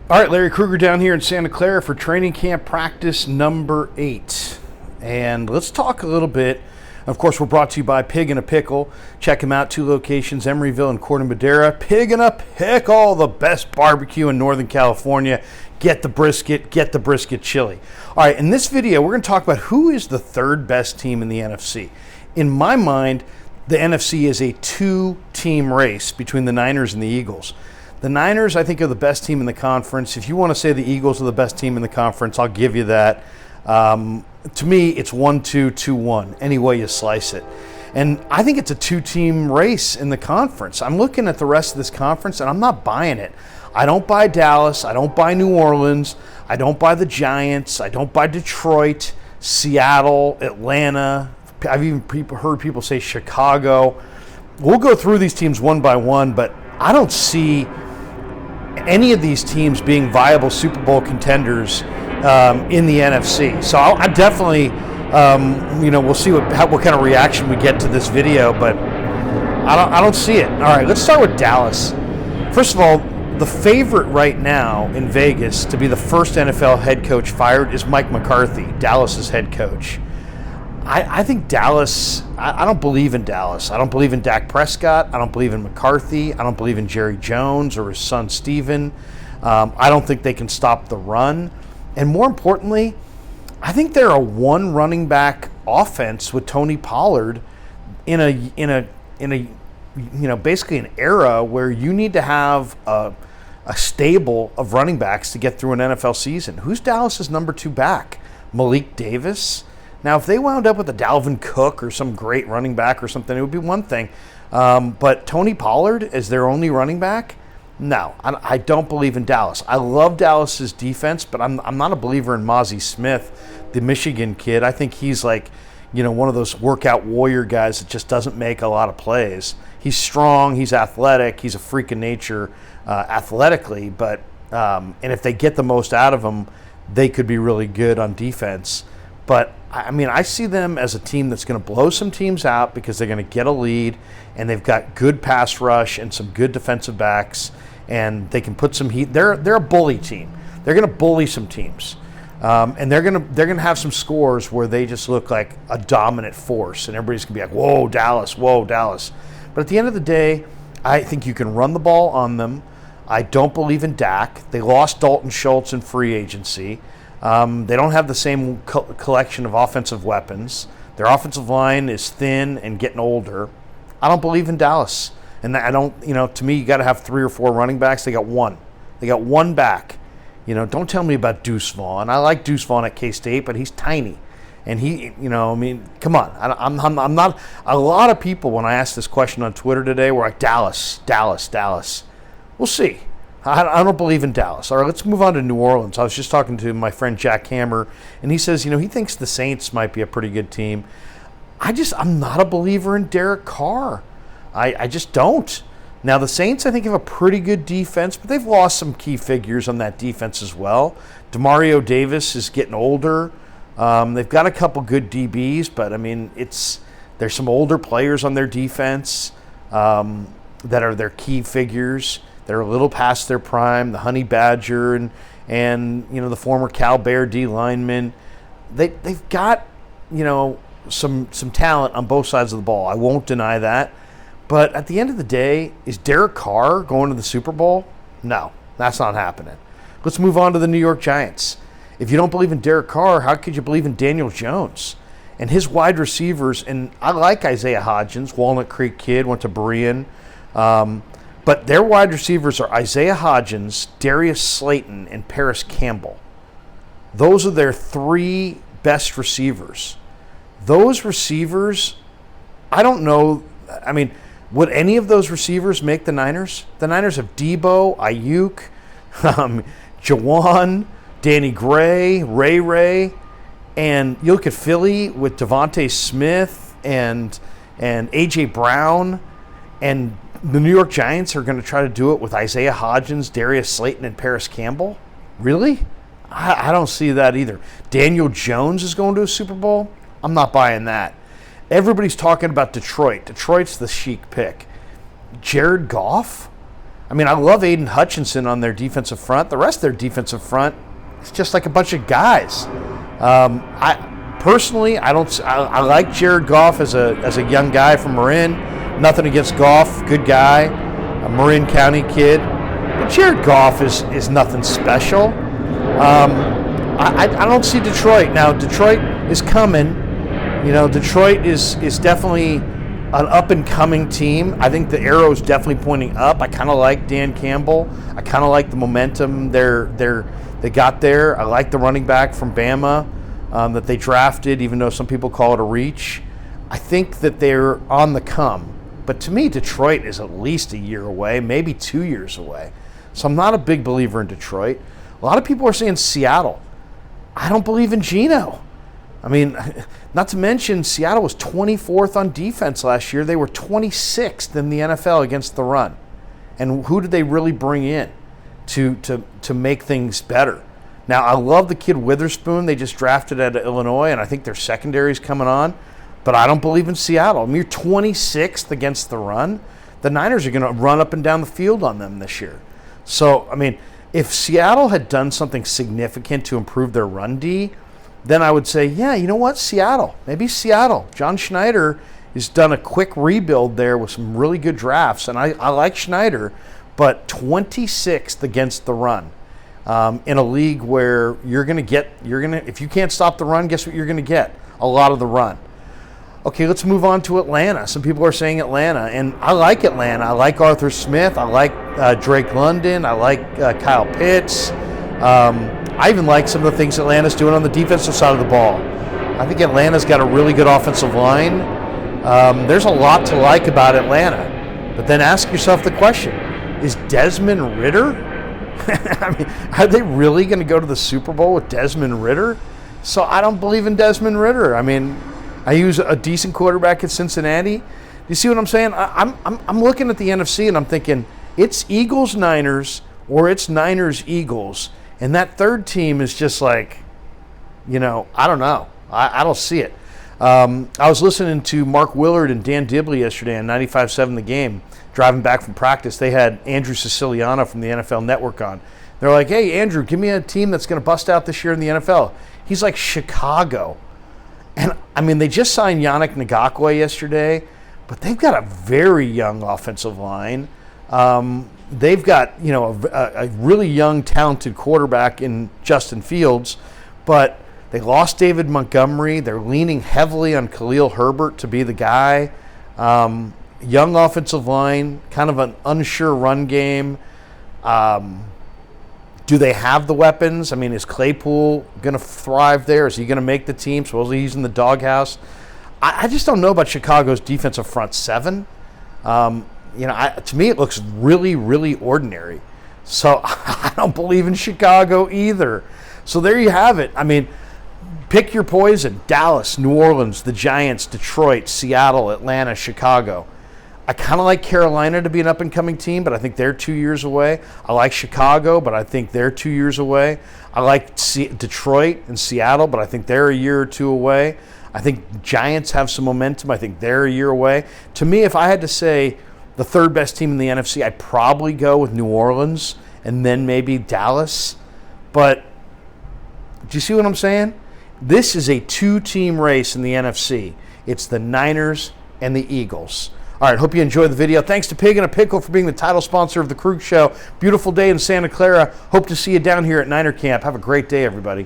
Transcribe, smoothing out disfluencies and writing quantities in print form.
All right, Larry Krueger down here in Santa Clara for training camp practice number 8. And let's talk a little bit. Of course, we're brought to you by Pig and a Pickle. Check them out, 2 locations, Emeryville and Corte Madera. Pig and a Pickle, the best barbecue in Northern California. Get the brisket chili. All right, in this video, we're going to talk about who is the third best team in the NFC. In my mind, the NFC is a 2-team race between the Niners and the Eagles. The Niners, I think, are the best team in the conference. If you want to say the Eagles are the best team in the conference, I'll give you that. To me, it's 1-2, 2-1, any way you slice it. And I think it's a 2-team race in the conference. I'm looking at the rest of this conference, and I'm not buying it. I don't buy Dallas. I don't buy New Orleans. I don't buy the Giants. I don't buy Detroit, Seattle, Atlanta. I've even heard people say Chicago. We'll go through these teams one by one, but I don't see any of these teams being viable Super Bowl contenders in the NFC. So I definitely, we'll see what kind of reaction we get to this video, but I don't see it. All right, let's start with Dallas. First of all, the favorite right now in Vegas to be the first NFL head coach fired is Mike McCarthy, Dallas's head coach. I think Dallas, I don't believe in Dallas. I don't believe in Dak Prescott. I don't believe in McCarthy. I don't believe in Jerry Jones or his son Steven. I don't think they can stop the run. And more importantly, I think they're a one running back offense with Tony Pollard in a basically an era where you need to have a stable of running backs to get through an NFL season. Who's Dallas's number 2 back? Malik Davis? Now, if they wound up with a Dalvin Cook or some great running back or something, it would be one thing. But Tony Pollard as their only running back? No, I don't believe in Dallas. I love Dallas's defense, but I'm not a believer in Mozzie Smith, the Michigan kid. I think he's like, one of those workout warrior guys that just doesn't make a lot of plays. He's strong, he's athletic, he's a freak of nature athletically, but and if they get the most out of him, they could be really good on defense. But, I see them as a team that's going to blow some teams out because they're going to get a lead, and they've got good pass rush and some good defensive backs, and they can put some heat. They're a bully team. They're going to bully some teams, and they're going to have some scores where they just look like a dominant force, and everybody's going to be like, whoa, Dallas, whoa, Dallas. But at the end of the day, I think you can run the ball on them. I don't believe in Dak. They lost Dalton Schultz in free agency. They don't have the same collection of offensive weapons. Their offensive line is thin and getting older. I don't believe in Dallas. And I don't, to me, you got to have 3 or 4 running backs. They got one. They got one back. Don't tell me about Deuce Vaughn. I like Deuce Vaughn at K-State, but he's tiny. And he, come on. I'm not, a lot of people, when I asked this question on Twitter today, were like, Dallas. We'll see. I don't believe in Dallas. All right, let's move on to New Orleans. I was just talking to my friend Jack Hammer, and he says, he thinks the Saints might be a pretty good team. I'm not a believer in Derek Carr. I just don't. Now, the Saints, I think, have a pretty good defense, but they've lost some key figures on that defense as well. Demario Davis is getting older. They've got a couple good DBs, but, there's some older players on their defense that are their key figures. They're a little past their prime. The Honey Badger and the former Cal Bear D lineman. They've got some talent on both sides of the ball. I won't deny that. But at the end of the day, is Derek Carr going to the Super Bowl? No, that's not happening. Let's move on to the New York Giants. If you don't believe in Derek Carr, how could you believe in Daniel Jones and his wide receivers? And I like Isaiah Hodgins, Walnut Creek kid, went to Berean. But their wide receivers are Isaiah Hodgins, Darius Slayton, and Paris Campbell. Those are their 3 best receivers. Those receivers, I don't know. Would any of those receivers make the Niners? The Niners have Debo, Ayuk, Jawan, Danny Gray, Ray, and you look at Philly with Devontae Smith and A.J. Brown, and the New York Giants are going to try to do it with Isaiah Hodgins, Darius Slayton, and Paris Campbell? Really? I don't see that either. Daniel Jones is going to a Super Bowl? I'm not buying that. Everybody's talking about Detroit. Detroit's the chic pick. Jared Goff? I mean, I love Aiden Hutchinson on their defensive front. The rest of their defensive front is just like a bunch of guys. I like Jared Goff as a young guy from Marin. Nothing against Goff, good guy, a Marin County kid. But Jared Goff is nothing special. I don't see Detroit. Now, Detroit is coming. Detroit is definitely an up-and-coming team. I think the arrow is definitely pointing up. I kind of like Dan Campbell. I kind of like the momentum they got there. I like the running back from Bama that they drafted, even though some people call it a reach. I think that they're on the come. But to me, Detroit is at least a year away, maybe 2 years away. So I'm not a big believer in Detroit. A lot of people are saying Seattle. I don't believe in Geno. I mean, not to mention Seattle was 24th on defense last year. They were 26th in the NFL against the run. And who did they really bring in to make things better? Now, I love the kid Witherspoon they just drafted out of Illinois, and I think their secondary is coming on. But I don't believe in Seattle. I mean, you're 26th against the run. The Niners are going to run up and down the field on them this year. So, I mean, if Seattle had done something significant to improve their run D, then I would say, yeah, you know what, Seattle. Maybe Seattle. John Schneider has done a quick rebuild there with some really good drafts, and I like Schneider, but 26th against the run in a league where if you can't stop the run, guess what you're going to get? A lot of the run. Okay, let's move on to Atlanta. Some people are saying Atlanta, and I like Atlanta. I like Arthur Smith. I like Drake London. I like Kyle Pitts. I even like some of the things Atlanta's doing on the defensive side of the ball. I think Atlanta's got a really good offensive line. There's a lot to like about Atlanta. But then ask yourself the question, is Desmond Ridder? I mean, are they really going to go to the Super Bowl with Desmond Ridder? So I don't believe in Desmond Ridder. I mean, I use a decent quarterback at Cincinnati. Do you see what I'm saying? I'm looking at the NFC and I'm thinking it's Eagles-Niners or it's Niners-Eagles. And that third team is just like, I don't know. I don't see it. I was listening to Mark Willard and Dan Dibley yesterday on 95.7 The Game, driving back from practice. They had Andrew Siciliano from the NFL Network on. They're like, hey, Andrew, give me a team that's going to bust out this year in the NFL. He's like, Chicago. And, I mean, they just signed Yannick Ngakoue yesterday, but they've got a very young offensive line. They've got, a really young, talented quarterback in Justin Fields, but they lost David Montgomery. They're leaning heavily on Khalil Herbert to be the guy. Young offensive line, kind of an unsure run game. Do they have the weapons? I mean, is Claypool going to thrive there? Is he going to make the team? Supposedly he's in the doghouse. I just don't know about Chicago's defensive front seven. To me, it looks really, really ordinary. So I don't believe in Chicago either. So there you have it. I mean, pick your poison. Dallas, New Orleans, the Giants, Detroit, Seattle, Atlanta, Chicago. I kind of like Carolina to be an up-and-coming team, but I think they're 2 years away. I like Chicago, but I think they're 2 years away. I like Detroit and Seattle, but I think they're a year or two away. I think Giants have some momentum. I think they're a year away. To me, if I had to say the third best team in the NFC, I'd probably go with New Orleans and then maybe Dallas. But do you see what I'm saying? This is a two-team race in the NFC. It's the Niners and the Eagles. All right, hope you enjoyed the video. Thanks to Pig and a Pickle for being the title sponsor of the Krug Show. Beautiful day in Santa Clara. Hope to see you down here at Niner Camp. Have a great day, everybody.